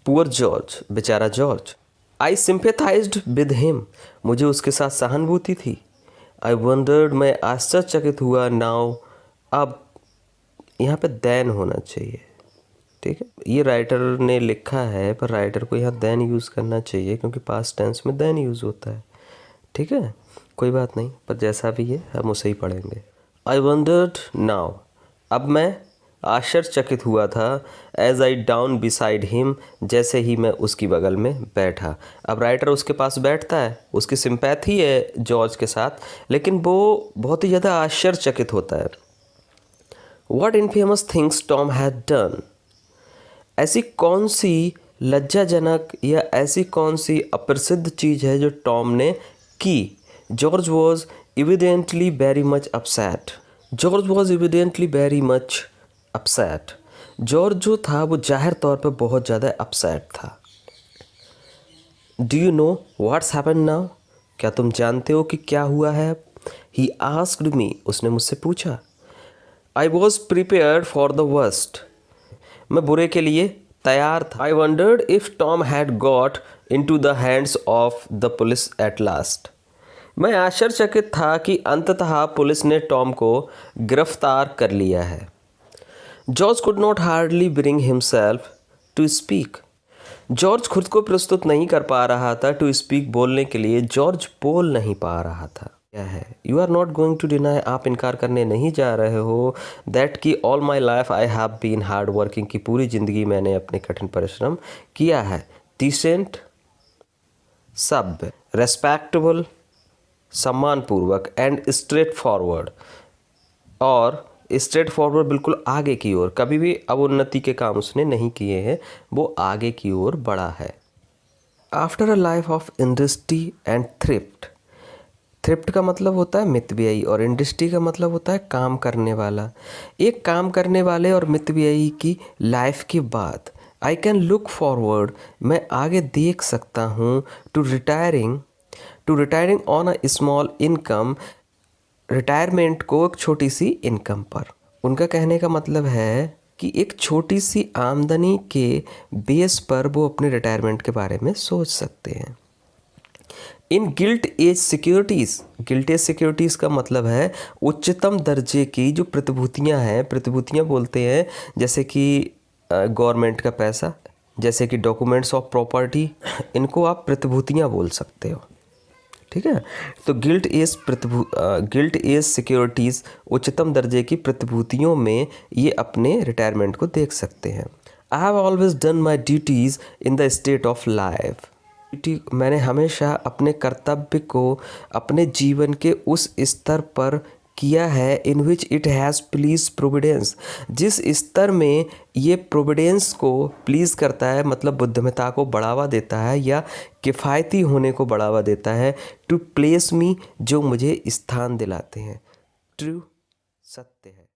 Poor George, बेचारा George. I सिंपेथाइज्ड with him, मुझे उसके साथ सहानुभूति थी। आई वंडर्ड, मैं आश्चर्यचकित हुआ। नाउ, अब यहाँ पे देन होना चाहिए, ठीक है। ये राइटर ने लिखा है, पर राइटर को यहाँ देन यूज़ करना चाहिए क्योंकि पास्ट टेंस में देन यूज़ होता है, ठीक है। कोई बात नहीं, पर जैसा भी है हम उसे ही पढ़ेंगे। आई वंडर्ड नाउ, अब मैं आश्चर्यचकित हुआ था। As I down beside him, जैसे ही मैं उसकी बगल में बैठा। अब राइटर उसके पास बैठता है, उसकी सिंपैथी है जॉर्ज के साथ, लेकिन वो बहुत ही ज़्यादा आश्चर्यचकित होता है। What infamous things Tom had done? ऐसी कौन सी लज्जाजनक या ऐसी कौन सी अप्रसिद्ध चीज़ है जो टॉम ने की। George was evidently very much upset. George was evidently very much upset. George जो था वो जाहिर तौर पर बहुत ज़्यादा अपसेट था। Do you know what's happened now? क्या तुम जानते हो कि क्या हुआ है? He asked me, उसने मुझसे पूछा। I was prepared for the worst. मैं बुरे के लिए तैयार था। I wondered if Tom had got into the hands of the police at last. मैं आश्चर्यचकित था कि अंततः पुलिस ने टॉम को गिरफ्तार कर लिया है। George could not hardly bring himself to speak. George खुद को प्रस्तुत नहीं कर पा रहा था। टू स्पीक, बोलने के लिए। जॉर्ज बोल नहीं पा रहा था। क्या है? You are not going to deny, आप इनकार करने नहीं जा रहे हो। दैट कि all my life I have been hard working, की पूरी ज़िंदगी मैंने अपने कठिन परिश्रम किया है। डिसेंट, सभ्य, रेस्पेक्टेबल, सम्मानपूर्वक, एंड स्ट्रेट फॉरवर्ड, और स्ट्रेट फॉरवर्ड बिल्कुल आगे की ओर। कभी भी अब उन्नति के काम उसने नहीं किए हैं, वो आगे की ओर बढ़ा है। After a life of industry and thrift, thrift का मतलब होता है मितव्ययी और इंडस्ट्री का मतलब होता है काम करने वाला। एक काम करने वाले और मितव्ययी की लाइफ के बाद आई कैन लुक फॉरवर्ड, मैं आगे देख सकता हूँ। To retiring on a small income, retirement को एक छोटी सी इनकम पर। उनका कहने का मतलब है कि एक छोटी सी आमदनी के बेस पर वो अपने रिटायरमेंट के बारे में सोच सकते हैं। इन gilt edge securities, gilt edge securities का मतलब है उच्चतम दर्जे की जो प्रतिभूतियां हैं। प्रतिभूतियां बोलते हैं जैसे कि गवर्नमेंट का पैसा, जैसे कि डॉक्यूमेंट्स ऑफ प्रॉपर्टी, इनको आप प्रतिभूतियां बोल सकते हो, ठीक है। तो गिल्ट एज सिक्योरिटीज़, उच्चतम दर्जे की प्रतिभूतियों में ये अपने रिटायरमेंट को देख सकते हैं। I have always done my duties in the state of life, मैंने हमेशा अपने कर्तव्य को अपने जीवन के उस स्तर पर किया है। In which it has please providence, जिस स्तर में ये प्रोविडेंस को प्लीज़ करता है, मतलब बुद्धिमत्ता को बढ़ावा देता है या किफ़ायती होने को बढ़ावा देता है। टू प्लेस मी, जो मुझे स्थान दिलाते हैं। ट्रू, सत्य है।